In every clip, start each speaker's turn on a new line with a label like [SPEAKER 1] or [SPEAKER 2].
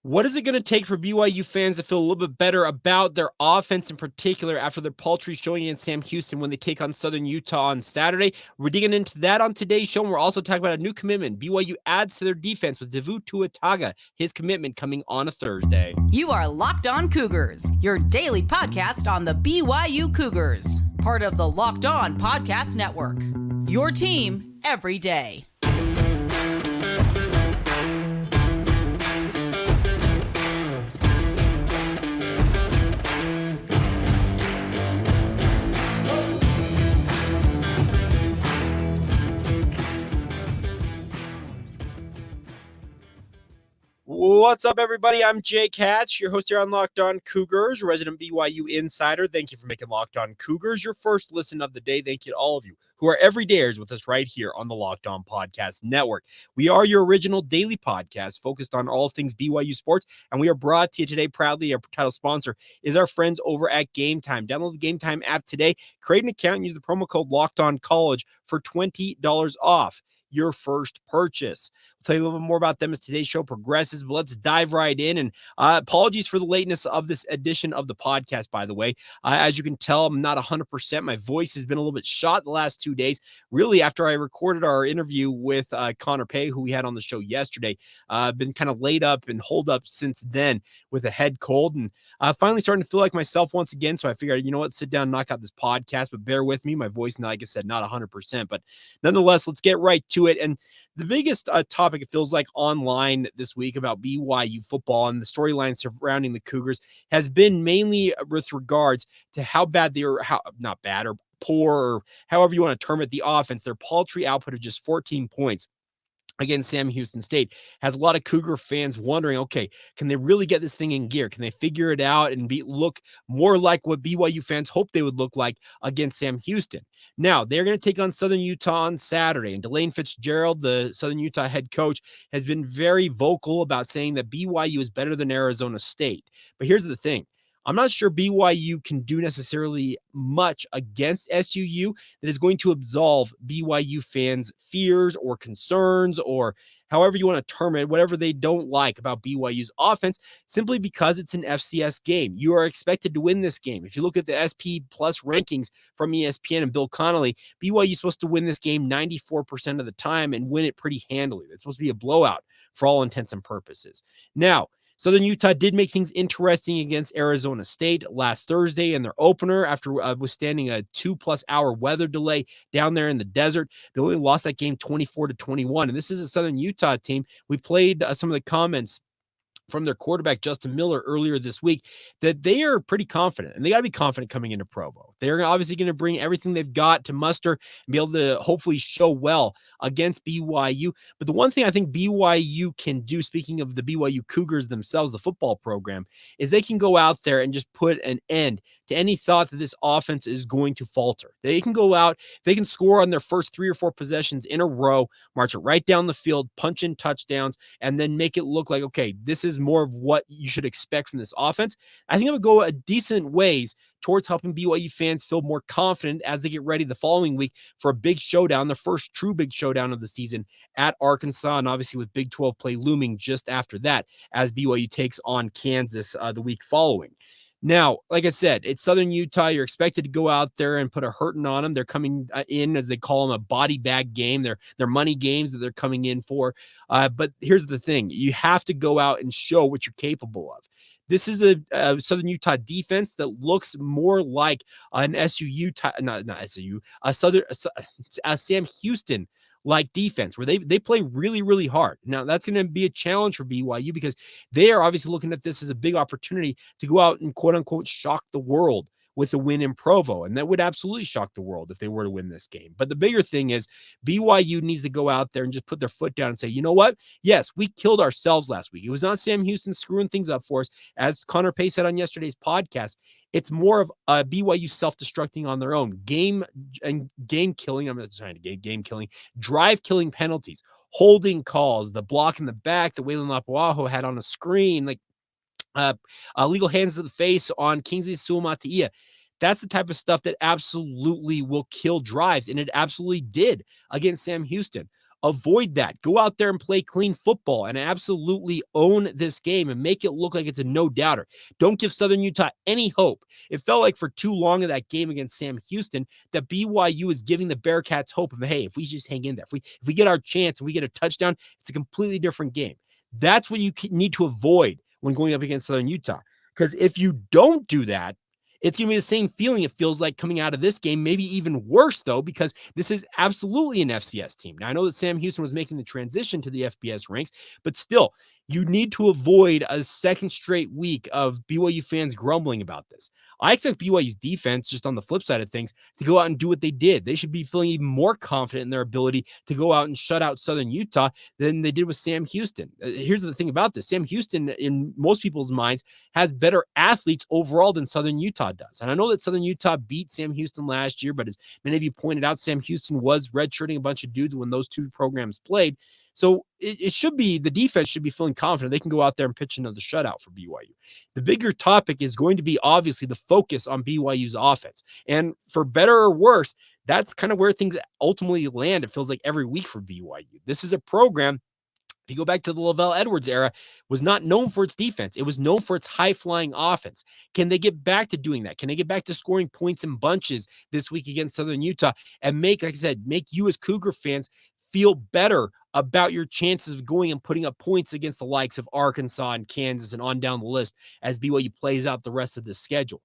[SPEAKER 1] What is it going to take for BYU fans to feel a little bit better about their offense in particular after their paltry showing against Sam Houston when they take on Southern Utah on Saturday? We're digging into that on today's show, and we're also talking about a new commitment BYU adds to their defense with Devoux Tuataga, his commitment coming on a Thursday.
[SPEAKER 2] You are Locked On Cougars, your daily podcast on the BYU Cougars, part of the Locked On Podcast Network, your team every day.
[SPEAKER 1] What's up, everybody? I'm Jake Hatch, your host here on Locked On Cougars, resident BYU insider. Thank you for making Locked On Cougars your first listen of the day. Thank you to all of you who are everydayers with us right here on the Locked On Podcast Network. We are your original daily podcast focused on all things BYU sports, and we are brought to you today proudly. Our title sponsor is our friends over at Game Time. Download the Game Time app today, create an account, and use the promo code Locked On College for $20 off your first purchase. We'll tell you a little bit more about them as today's show progresses, but let's dive right in. And apologies for the lateness of this edition of the podcast, by the way. As you can tell, I'm not 100%. My voice has been a little bit shot the last 2 days. Really, after I recorded our interview with Connor Pay, who we had on the show yesterday, I've been kind of laid up and holed up since then with a head cold, and finally starting to feel like myself once again. So I figured, you know what, sit down and knock out this podcast, but bear with me. My voice, like I said, not 100%, but nonetheless, let's get right to it. And the biggest topic, it feels like, online this week about BYU football and the storyline surrounding the Cougars has been mainly with regards to how bad they are, how not bad or poor, or however you want to term it, the offense. Their paltry output of just 14 points against Sam Houston State has a lot of Cougar fans wondering, okay, can they really get this thing in gear? Can they figure it out and look more like what BYU fans hope they would look like against Sam Houston? Now, they're going to take on Southern Utah on Saturday, and Delane Fitzgerald, the Southern Utah head coach, has been very vocal about saying that BYU is better than Arizona State. But here's the thing. I'm not sure BYU can do necessarily much against SUU that is going to absolve BYU fans' fears or concerns, or however you want to term it, whatever they don't like about BYU's offense, simply because it's an FCS game. You are expected to win this game. If you look at the SP Plus rankings from ESPN and Bill Connolly, BYU is supposed to win this game 94% of the time and win it pretty handily. It's supposed to be a blowout for all intents and purposes. Now, Southern Utah did make things interesting against Arizona State last Thursday in their opener after withstanding a 2+ hour weather delay down there in the desert. They only lost that game 24-21. And this is a Southern Utah team. We played some of the comments from their quarterback, Justin Miller, earlier this week, that they are pretty confident, and they got to be confident coming into Provo. They're obviously going to bring everything they've got to muster and be able to hopefully show well against BYU. But the one thing I think BYU can do, speaking of the BYU Cougars themselves, the football program, is they can go out there and just put an end to any thought that this offense is going to falter. They can go out, they can score on their first 3 or 4 possessions in a row, march it right down the field, punch in touchdowns, and then make it look like, okay, this is more of what you should expect from this offense. I think it would go a decent ways towards helping BYU fans feel more confident as they get ready the following week for a big showdown, the first true big showdown of the season at Arkansas, and obviously with Big 12 play looming just after that as BYU takes on Kansas the week following. Now, like I said, it's Southern Utah. You're expected to go out there and put a hurting on them. They're coming in, as they call them, a body bag game. They're money games that they're coming in for. But here's the thing. You have to go out and show what you're capable of. This is a Southern Utah defense that looks more like an Sam Houston like defense, where they play really, really hard. Now, that's going to be a challenge for BYU because they are obviously looking at this as a big opportunity to go out and quote unquote shock the world with a win in Provo. And that would absolutely shock the world if they were to win this game. But the bigger thing is BYU needs to go out there and just put their foot down and say, you know what? Yes, we killed ourselves last week. It was not Sam Houston screwing things up for us. As Connor Pay said on yesterday's podcast, it's more of BYU self-destructing on their own. Game killing. I'm not trying to game killing. Drive killing penalties. Holding calls. The block in the back that Waylon Lapuaho had on a screen. Like, legal hands to the face on Kingsley Suamataia. That's the type of stuff that absolutely will kill drives, and it absolutely did against Sam Houston. Avoid that. Go out there and play clean football and absolutely own this game and make it look like it's a no-doubter. Don't give Southern Utah any hope. It felt like for too long in that game against Sam Houston that BYU is giving the Bearcats hope of, hey, if we just hang in there, if we get our chance and we get a touchdown, it's a completely different game. That's what you need to avoid when going up against Southern Utah. Because if you don't do that, it's going to be the same feeling it feels like coming out of this game, maybe even worse, though, because this is absolutely an FCS team. Now, I know that Sam Houston was making the transition to the FBS ranks, but still, you need to avoid a second straight week of BYU fans grumbling about this. I expect BYU's defense, just on the flip side of things, to go out and do what they did. They should be feeling even more confident in their ability to go out and shut out Southern Utah than they did with Sam Houston. Here's the thing about this. Sam Houston, in most people's minds, has better athletes overall than Southern Utah does. And I know that Southern Utah beat Sam Houston last year, but as many of you pointed out, Sam Houston was redshirting a bunch of dudes when those two programs played. So it should be, the defense should be feeling confident they can go out there and pitch another shutout for BYU. The bigger topic is going to be obviously the focus on BYU's offense. And for better or worse, that's kind of where things ultimately land. It feels like every week for BYU. This is a program, if you go back to the LaVell Edwards era, was not known for its defense. It was known for its high-flying offense. Can they get back to doing that? Can they get back to scoring points in bunches this week against Southern Utah and make, like I said, make you as Cougar fans feel better about your chances of going and putting up points against the likes of Arkansas and Kansas and on down the list as BYU plays out the rest of the schedule?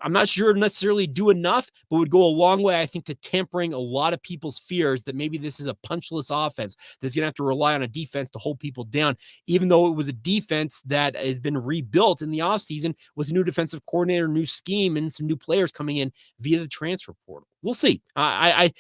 [SPEAKER 1] I'm not sure necessarily do enough, but would go a long way, I think, to tempering a lot of people's fears that maybe this is a punchless offense that's going to have to rely on a defense to hold people down, even though it was a defense that has been rebuilt in the offseason with a new defensive coordinator, new scheme, and some new players coming in via the transfer portal. We'll see. I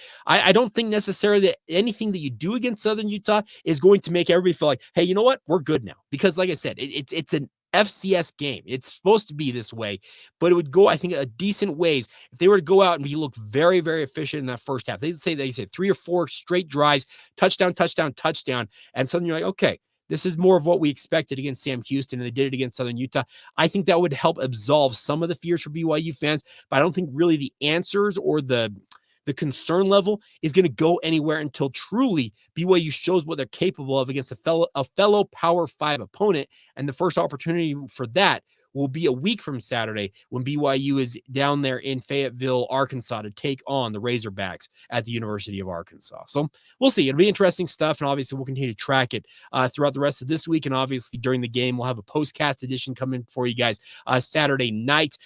[SPEAKER 1] don't think necessarily that anything that you do against Southern Utah is going to make everybody feel like, hey, you know what? We're good now. Because like I said, it's an FCS game. It's supposed to be this way, but it would go, I think, a decent ways if they were to go out and look very, very efficient in that first half. They said 3 or 4 straight drives, touchdown, touchdown, touchdown, and suddenly you're like, okay, this is more of what we expected against Sam Houston, and they did it against Southern Utah. I think that would help absolve some of the fears for BYU fans, but I don't think really the answers or the concern level is going to go anywhere until truly BYU shows what they're capable of against a fellow Power 5 opponent. And the first opportunity for that will be a week from Saturday when BYU is down there in Fayetteville, Arkansas, to take on the Razorbacks at the University of Arkansas. So we'll see. It'll be interesting stuff, and obviously we'll continue to track it throughout the rest of this week, and obviously during the game, we'll have a postcast edition coming for you guys Saturday night,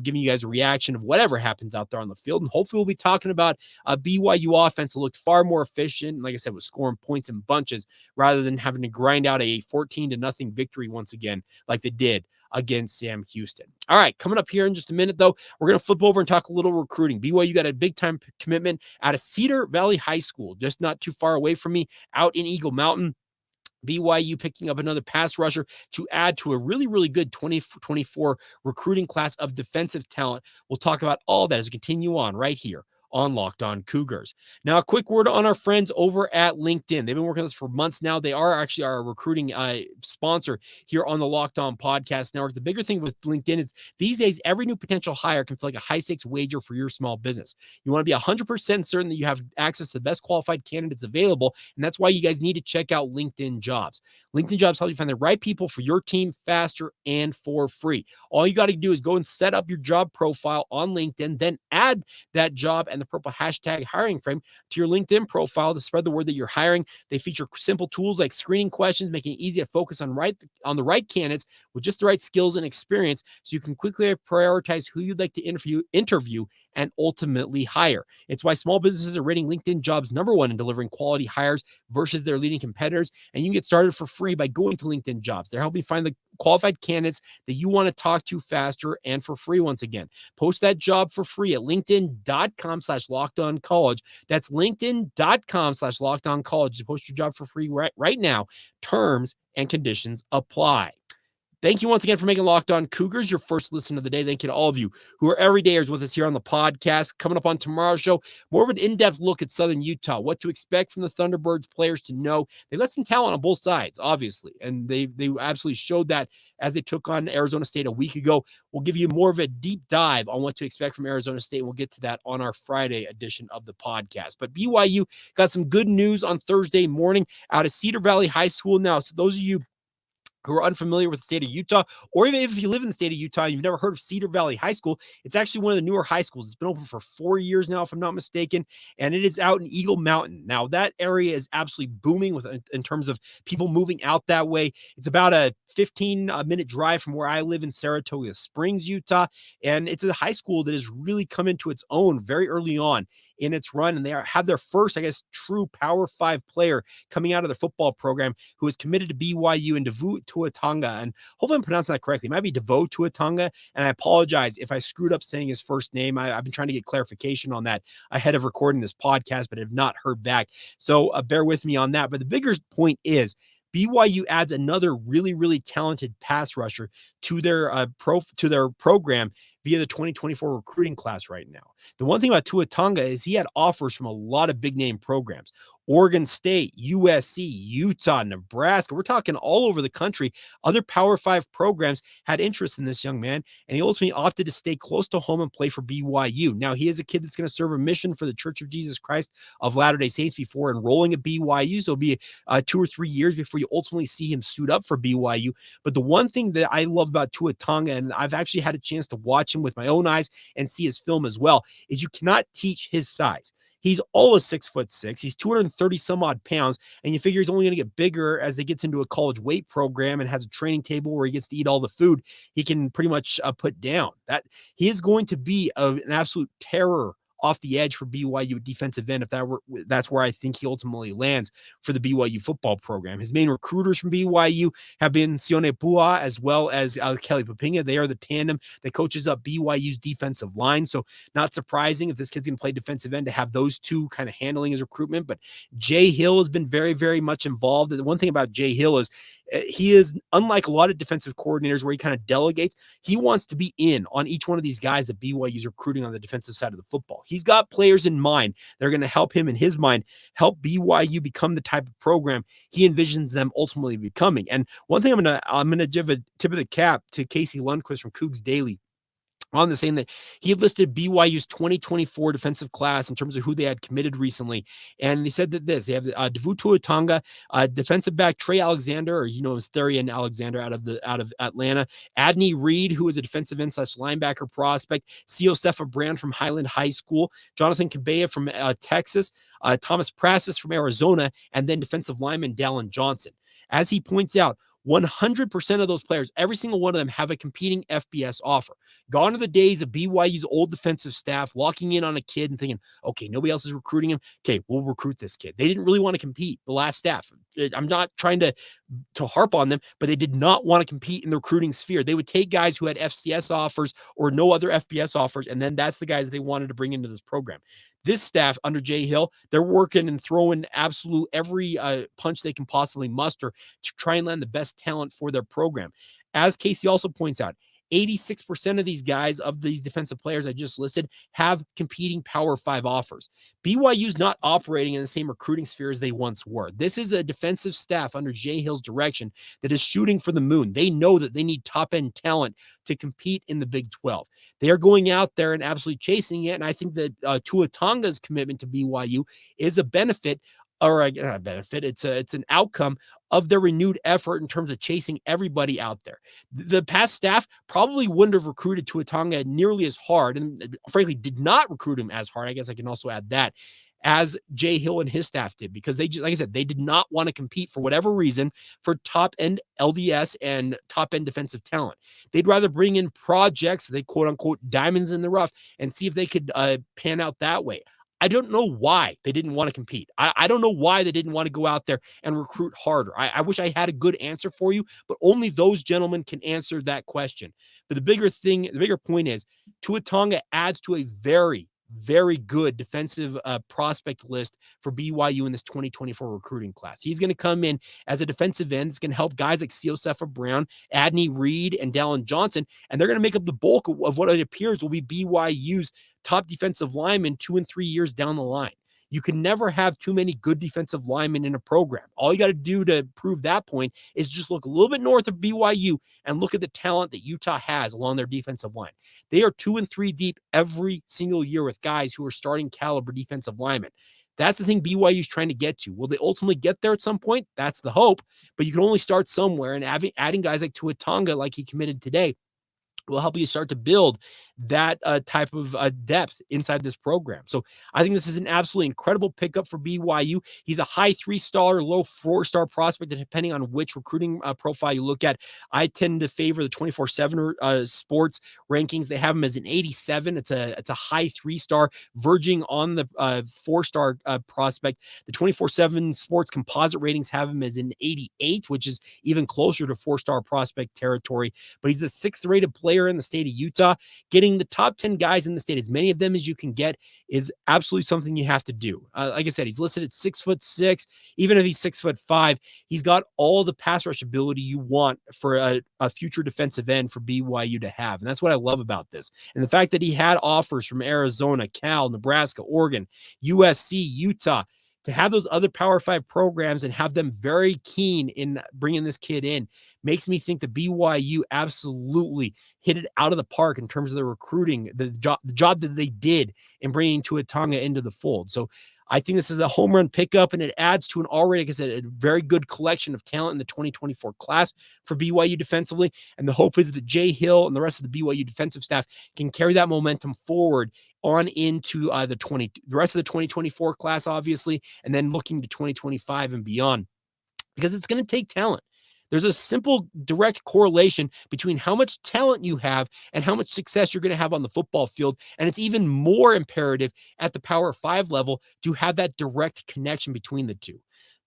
[SPEAKER 1] giving you guys a reaction of whatever happens out there on the field, and hopefully we'll be talking about a BYU offense that looked far more efficient, like I said, was scoring points in bunches rather than having to grind out a 14-0 victory once again like they did against Sam Houston. All right, coming up here in just a minute, though, we're going to flip over and talk a little recruiting. BYU got a big-time commitment out of Cedar Valley High School, just not too far away from me, out in Eagle Mountain. BYU picking up another pass rusher to add to a really, really good 2024 recruiting class of defensive talent. We'll talk about all that as we continue on right here on Locked On Cougars. Now, a quick word on our friends over at LinkedIn. They've been working with us for months now. They are actually our recruiting sponsor here on the Locked On Podcast Network. The bigger thing with LinkedIn is these days, every new potential hire can feel like a high-stakes wager for your small business. You want to be 100% certain that you have access to the best qualified candidates available, and that's why you guys need to check out LinkedIn Jobs. LinkedIn Jobs help you find the right people for your team faster and for free. All you got to do is go and set up your job profile on LinkedIn, then add that job and the purple hashtag hiring frame to your LinkedIn profile to spread the word that you're hiring. They feature simple tools like screening questions, making it easy to focus on the right candidates with just the right skills and experience, so you can quickly prioritize who you'd like to interview and ultimately hire. It's why small businesses are rating LinkedIn Jobs #1 in delivering quality hires versus their leading competitors. And you can get started for free by going to LinkedIn Jobs. They're helping find the qualified candidates that you want to talk to faster and for free. Once again, post that job for free at linkedin.com/lockedoncollege. That's linkedin.com/lockedoncollege to post your job for free right now. Terms and conditions apply. Thank you once again for making Locked On Cougars your first listen of the day. Thank you to all of you who are everydayers with us here on the podcast. Coming up on tomorrow's show, more of an in-depth look at Southern Utah, what to expect from the Thunderbirds players to know. They've got some talent on both sides, obviously, and they absolutely showed that as they took on Arizona State a week ago. We'll give you more of a deep dive on what to expect from Arizona State, and we'll get to that on our Friday edition of the podcast. But BYU got some good news on Thursday morning out of Cedar Valley High School. Now, so those of you who are unfamiliar with the state of Utah, or even if you live in the state of Utah and you've never heard of Cedar Valley High School, it's actually one of the newer high schools. It's been open for 4 years now, if I'm not mistaken, and it is out in Eagle Mountain. Now, that area is absolutely booming in terms of people moving out that way. It's about a 15-minute drive from where I live in Saratoga Springs, Utah, and it's a high school that has really come into its own very early on in its run, and they have their first, true Power 5 player coming out of their football program who is committed to BYU and Devoux Tuataga, and hopefully I'm pronouncing that correctly. It might be Devoux Tuataga, and I apologize if I screwed up saying his first name. I've been trying to get clarification on that ahead of recording this podcast, but have not heard back. So bear with me on that. But the bigger point is BYU adds another really, really talented pass rusher to their program via the 2024 recruiting class right now. The one thing about Tuataga is he had offers from a lot of big name programs. Oregon State, USC, Utah, Nebraska. We're talking all over the country. Other Power 5 programs had interest in this young man, and he ultimately opted to stay close to home and play for BYU. Now, he is a kid that's going to serve a mission for the Church of Jesus Christ of Latter-day Saints before enrolling at BYU. So it'll be 2 or 3 years before you ultimately see him suit up for BYU. But the one thing that I love about Tuataga, and I've actually had a chance to watch him with my own eyes and see his film as well, is you cannot teach his size. He's all of 6'6". He's 230 some odd pounds, and you figure he's only going to get bigger as he gets into a college weight program and has a training table where he gets to eat all the food he can pretty much put down. That he is going to be an absolute terror off the edge for BYU defensive end, if that's where I think he ultimately lands for the BYU football program. His main recruiters from BYU have been Sione Pua as well as Kelly Papinga. They are the tandem that coaches up BYU's defensive line. So not surprising if this kid's going to play defensive end to have those two kind of handling his recruitment. But Jay Hill has been very, very much involved. The one thing about Jay Hill is he is, unlike a lot of defensive coordinators where he kind of delegates, he wants to be in on each one of these guys that BYU is recruiting on the defensive side of the football. He's got players in mind that are going to help him, in his mind, help BYU become the type of program he envisions them ultimately becoming. And one thing I'm gonna give a tip of the cap to Casey Lundquist from Cougs Daily on the saying that he listed BYU's 2024 defensive class in terms of who they had committed recently. And they said that they have Devoux Tuataga, defensive back Trey Alexander, or as Therian Alexander out of Atlanta, Adney Reed, who is a defensive end / linebacker prospect, Siosefa Brand from Highland High School, Jonathan Cabea from Texas, Thomas Prassis from Arizona, and then defensive lineman Dallin Johnson. As he points out, 100% of those players, every single one of them, have a competing FBS offer. Gone are the days of BYU's old defensive staff locking in on a kid and thinking, okay, nobody else is recruiting him. Okay, we'll recruit this kid. They didn't really want to compete, the last staff. I'm not trying to harp on them, but they did not want to compete in the recruiting sphere. They would take guys who had FCS offers or no other FBS offers, and then that's the guys they wanted to bring into this program. This staff under Jay Hill, they're working and throwing absolute every punch they can possibly muster to try and land the best talent for their program. As Casey also points out, 86% of these guys, of these defensive players I just listed, have competing Power 5 offers. BYU's not operating in the same recruiting sphere as they once were. This is a defensive staff under Jay Hill's direction that is shooting for the moon. They know that they need top-end talent to compete in the Big 12. They are going out there and absolutely chasing it, and I think that Tuataga's commitment to BYU is a benefit, or a benefit. It's an outcome of their renewed effort in terms of chasing everybody out there. The past staff probably wouldn't have recruited Tuataga nearly as hard, and frankly did not recruit him as hard. I guess I can also add that, as Jay Hill and his staff did, because they just, like I said, they did not want to compete for whatever reason for top-end LDS and top-end defensive talent. They'd rather bring in projects, they quote-unquote diamonds in the rough, and see if they could pan out that way. I don't know why they didn't want to compete. I don't know why they didn't want to go out there and recruit harder. I wish I had a good answer for you, but only those gentlemen can answer that question. But the bigger point is Tuataga adds to a very, very good defensive prospect list for BYU in this 2024 recruiting class. He's going to come in as a defensive end. It's going to help guys like Ceosefa Brown, Adney Reed, and Dallin Johnson, and they're going to make up the bulk of what it appears will be BYU's top defensive linemen 2 and 3 years down the line. You can never have too many good defensive linemen in a program. All you got to do to prove that point is just look a little bit north of BYU and look at the talent that Utah has along their defensive line. They are 2 and 3 deep every single year with guys who are starting caliber defensive linemen. That's the thing BYU is trying to get to. Will they ultimately get there at some point? That's the hope, but you can only start somewhere, and adding guys like Tuataga, like he committed today, will help you start to build that type of depth inside this program. So I think this is an absolutely incredible pickup for BYU. He's a high 3-star, low 4-star prospect, depending on which recruiting profile you look at. I tend to favor the 24/7 sports rankings. They have him as an 87. It's a high 3-star, verging on the 4-star prospect. The 24/7 sports composite ratings have him as an 88, which is even closer to 4-star prospect territory. But he's the 6th rated player in the state of Utah. Getting the top 10 guys in the state, as many of them as you can get, is absolutely something you have to do. Like I said, he's listed at 6'6". Even if he's 6'5", he's got all the pass rush ability you want for a future defensive end for BYU to have. And that's what I love about this. And the fact that he had offers from Arizona, Cal, Nebraska, Oregon, USC, Utah, to have those other Power 5 programs and have them very keen in bringing this kid in makes me think that BYU absolutely hit it out of the park in terms of the recruiting, the job that they did in bringing Tuataga into the fold. So I think this is a home run pickup, and it adds to an already, like I said, a very good collection of talent in the 2024 class for BYU defensively. And the hope is that Jay Hill and the rest of the BYU defensive staff can carry that momentum forward on into the rest of the 2024 class, obviously, and then looking to 2025 and beyond, because it's going to take talent. There's a simple, direct correlation between how much talent you have and how much success you're going to have on the football field. And it's even more imperative at the Power 5 level to have that direct connection between the two.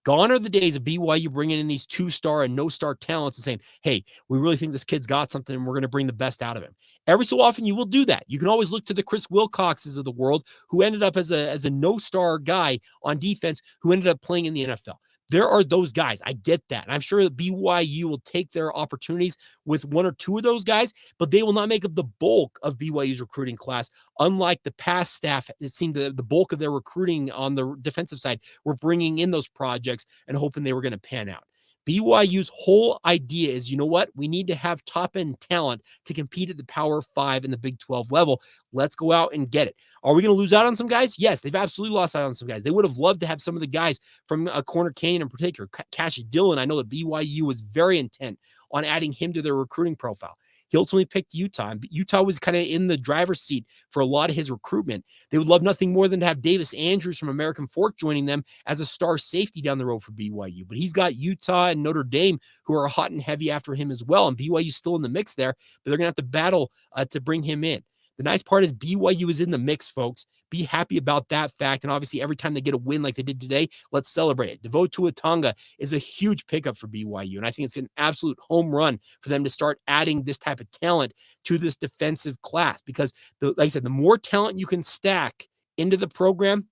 [SPEAKER 1] Gone are the days of BYU bringing in these 2-star and no-star talents and saying, hey, we really think this kid's got something and we're going to bring the best out of him. Every so often you will do that. You can always look to the Chris Wilcoxes of the world, who ended up as a no-star guy on defense, who ended up playing in the NFL. There are those guys. I get that. And I'm sure that BYU will take their opportunities with 1 or 2 of those guys, but they will not make up the bulk of BYU's recruiting class. Unlike the past staff, it seemed that the bulk of their recruiting on the defensive side were bringing in those projects and hoping they were going to pan out. BYU's whole idea is, you know what? We need to have top-end talent to compete at the Power 5 and the Big 12 level. Let's go out and get it. Are we going to lose out on some guys? Yes, they've absolutely lost out on some guys. They would have loved to have some of the guys from Corner Canyon in particular. Cash Dillon, I know that BYU was very intent on adding him to their recruiting profile. He ultimately picked Utah, and Utah was kind of in the driver's seat for a lot of his recruitment. They would love nothing more than to have Davis Andrews from American Fork joining them as a star safety down the road for BYU. But he's got Utah and Notre Dame who are hot and heavy after him as well, and BYU's still in the mix there, but they're going to have to battle to bring him in. The nice part is BYU is in the mix, folks. Be happy about that fact. And obviously, every time they get a win like they did today, let's celebrate it. Devoux Tuataga is a huge pickup for BYU. And I think it's an absolute home run for them to start adding this type of talent to this defensive class. Because, like I said, the more talent you can stack into the program,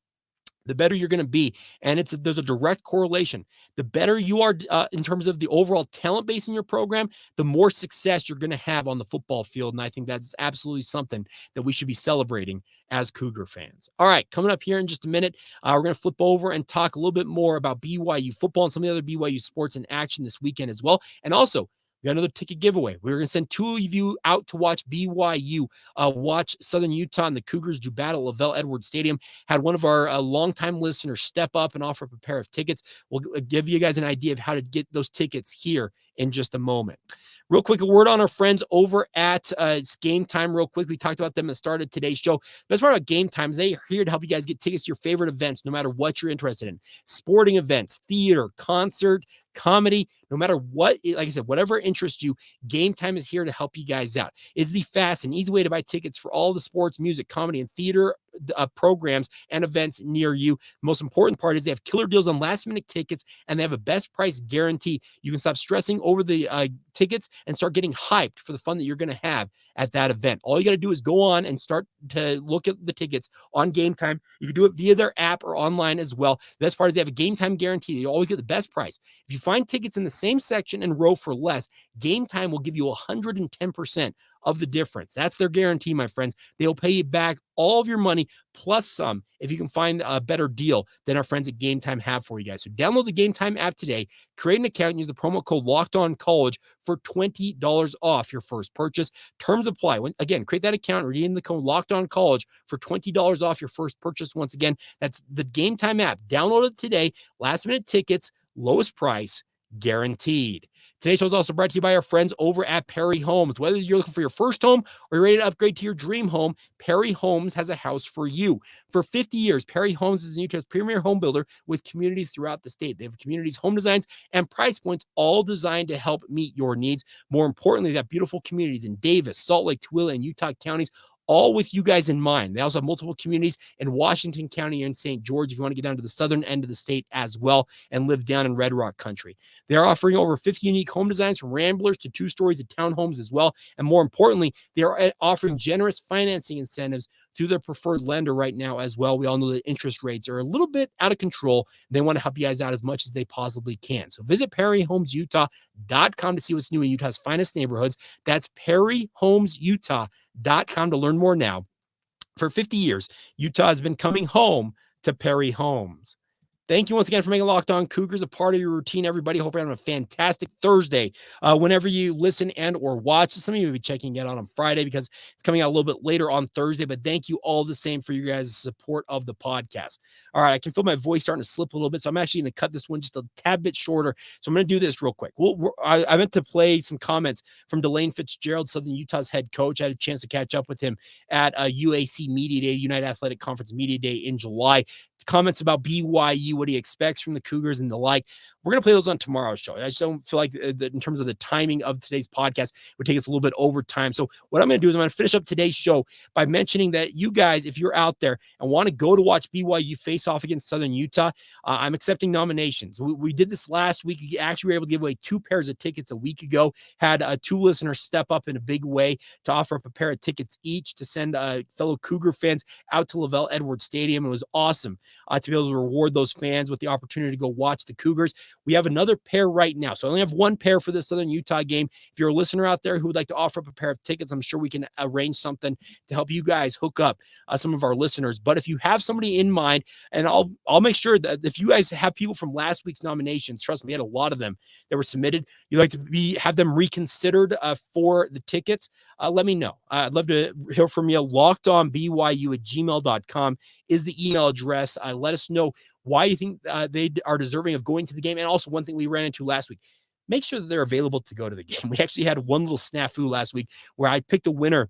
[SPEAKER 1] the better you're going to be. And there's a direct correlation. The better you are in terms of the overall talent base in your program, the more success you're going to have on the football field. And I think that's absolutely something that we should be celebrating as Cougar fans. All right, coming up here in just a minute, we're going to flip over and talk a little bit more about BYU football and some of the other BYU sports in action this weekend as well. And also, we got another ticket giveaway. We're going to send 2 of you out to watch BYU watch Southern Utah and the Cougars do battle at LaVell Edwards Stadium. Had one of our longtime listeners step up and offer up a pair of tickets. We'll give you guys an idea of how to get those tickets here in just a moment. Real quick, a word on our friends over at Game Time real quick. We talked about them at the start of today's show. The best part about Game Time is they are here to help you guys get tickets to your favorite events, no matter what you're interested in. Sporting events, theater, concert, comedy, no matter what, like I said, whatever interests you, Game Time is here to help you guys out. It's the fast and easy way to buy tickets for all the sports, music, comedy, and theater programs and events near you. The most important part is they have killer deals on last-minute tickets, and they have a best price guarantee. You can stop stressing over the tickets and start getting hyped for the fun that you're going to have at that event. All you got to do is go on and start to look at the tickets on Game Time. You can do it via their app or online as well. The best part is they have a Game Time guarantee. You always get the best price. If you find tickets in the same section and row for less, Game Time will give you 110% of the difference. That's their guarantee, my friends. They'll pay you back all of your money plus some if you can find a better deal than our friends at Game Time have for you guys. So download the Game Time app today, create an account, and use the promo code LOCKEDONCollege for $20 off your first purchase. Terms apply. Again, create that account, redeem the code LOCKEDONCollege for $20 off your first purchase. Once again, that's the Game Time app. Download it today. Last minute tickets, lowest price, guaranteed. Today's show is also brought to you by our friends over at Perry Homes. Whether you're looking for your first home or you're ready to upgrade to your dream home, Perry Homes has a house for you. For 50 years, Perry Homes is Utah's premier home builder with communities throughout the state. They have communities, home designs, and price points all designed to help meet your needs. More importantly, they have beautiful communities in Davis, Salt Lake, Tooele, and Utah counties, all with you guys in mind. They also have multiple communities in Washington County and St. George if you want to get down to the southern end of the state as well and live down in Red Rock country. They're offering over 50 unique home designs from ramblers to 2 stories of townhomes as well. And more importantly, they are offering generous financing incentives through their preferred lender right now as well. We all know that interest rates are a little bit out of control. They want to help you guys out as much as they possibly can. So visit PerryHomesUtah.com to see what's new in Utah's finest neighborhoods. That's PerryHomesUtah.com to learn more now. For 50 years, Utah has been coming home to Perry Homes. Thank you once again for making Locked On Cougars a part of your routine, everybody. Hope you're having a fantastic Thursday. Whenever you listen and or watch, some of you will be checking it out on Friday because it's coming out a little bit later on Thursday, but thank you all the same for your guys' support of the podcast. All right, I can feel my voice starting to slip a little bit, so I'm actually going to cut this one just a tad bit shorter. So I'm going to do this real quick. I meant to play some comments from Delane Fitzgerald, Southern Utah's head coach. I had a chance to catch up with him at UAC Media Day, United Athletic Conference Media Day in July. Comments about BYU, what he expects from the Cougars and the like. We're going to play those on tomorrow's show. I just don't feel like in terms of the timing of today's podcast, it would take us a little bit over time. So what I'm going to do is I'm going to finish up today's show by mentioning that you guys, if you're out there and want to go to watch BYU face off against Southern Utah, I'm accepting nominations. We did this last week. We actually were able to give away 2 pairs of tickets a week ago, had 2 listeners step up in a big way to offer up a pair of tickets each to send fellow Cougar fans out to LaVell Edwards Stadium. It was awesome to be able to reward those fans with the opportunity to go watch the Cougars. We have another pair right now. So I only have 1 pair for the Southern Utah game. If you're a listener out there who would like to offer up a pair of tickets, I'm sure we can arrange something to help you guys hook up some of our listeners. But if you have somebody in mind, and I'll make sure that if you guys have people from last week's nominations, trust me, we had a lot of them that were submitted. You'd like to have them reconsidered for the tickets, let me know. I'd love to hear from you. LockedOnBYU@gmail.com is the email address. Let us know why you think they are deserving of going to the game. And also one thing we ran into last week, make sure that they're available to go to the game. We actually had one little snafu last week where I picked a winner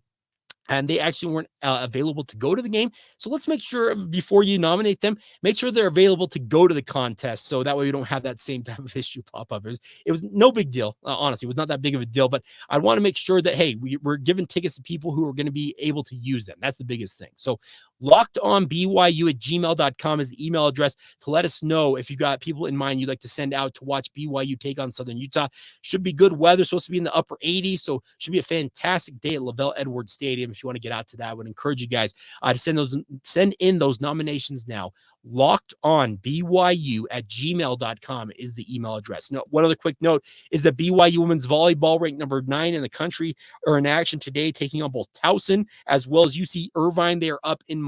[SPEAKER 1] and they actually weren't available to go to the game. So let's make sure before you nominate them, make sure they're available to go to the contest. So that way we don't have that same type of issue pop up. It was no big deal. Honestly, it was not that big of a deal, but I want to make sure that, hey, we're giving tickets to people who are going to be able to use them. That's the biggest thing. So LockedOnBYU@gmail.com is the email address to let us know if you've got people in mind you'd like to send out to watch BYU take on Southern Utah. Should be good weather, supposed to be in the upper 80s, so should be a fantastic day at LaVell Edwards Stadium. If you want to get out to that, I would encourage you guys to send in those nominations now. LockedOnBYU@gmail.com is the email address. Now, one other quick note is that BYU women's volleyball, ranked number 9 in the country, are in action today, taking on both Towson as well as UC Irvine. They are up in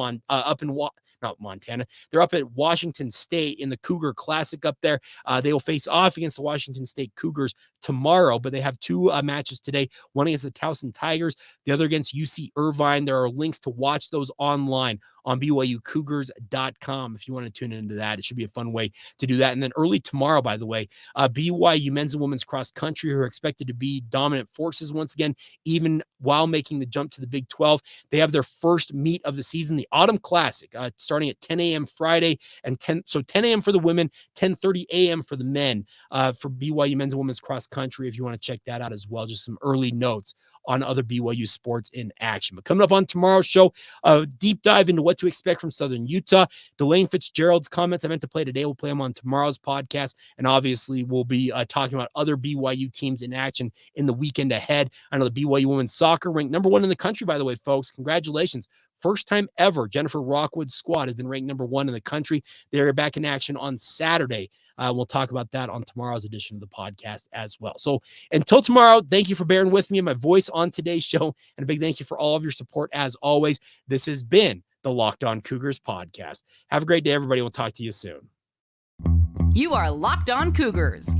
[SPEAKER 1] not Montana. They're up at Washington State in the Cougar Classic up there. They will face off against the Washington State Cougars tomorrow, but they have 2 matches today, one against the Towson Tigers, the other against UC Irvine. There are links to watch those online on BYUCougars.com if you want to tune into that. It should be a fun way to do that. And then early tomorrow, by the way, BYU men's and women's cross country are expected to be dominant forces once again, even while making the jump to the Big 12. They have their first meet of the season, the Autumn Classic, starting at 10 a.m. Friday, and 10 a.m. for the women, 10:30 a.m. for the men for BYU men's and women's cross country, if you want to check that out as well. Just some early notes on other BYU sports in action. But coming up on tomorrow's show, a deep dive into what to expect from Southern Utah. Delane Fitzgerald's comments I meant to play today, we'll play them on tomorrow's podcast. And obviously, we'll be talking about other BYU teams in action in the weekend ahead. I know the BYU women's soccer ranked number 1 in the country, by the way, folks. Congratulations. First time ever, Jennifer Rockwood's squad has been ranked number 1 in the country. They're back in action on Saturday. We'll talk about that on tomorrow's edition of the podcast as well. So until tomorrow, thank you for bearing with me and my voice on today's show. And a big thank you for all of your support as always. This has been the Locked On Cougars podcast. Have a great day, everybody. We'll talk to you soon.
[SPEAKER 2] You are Locked On Cougars.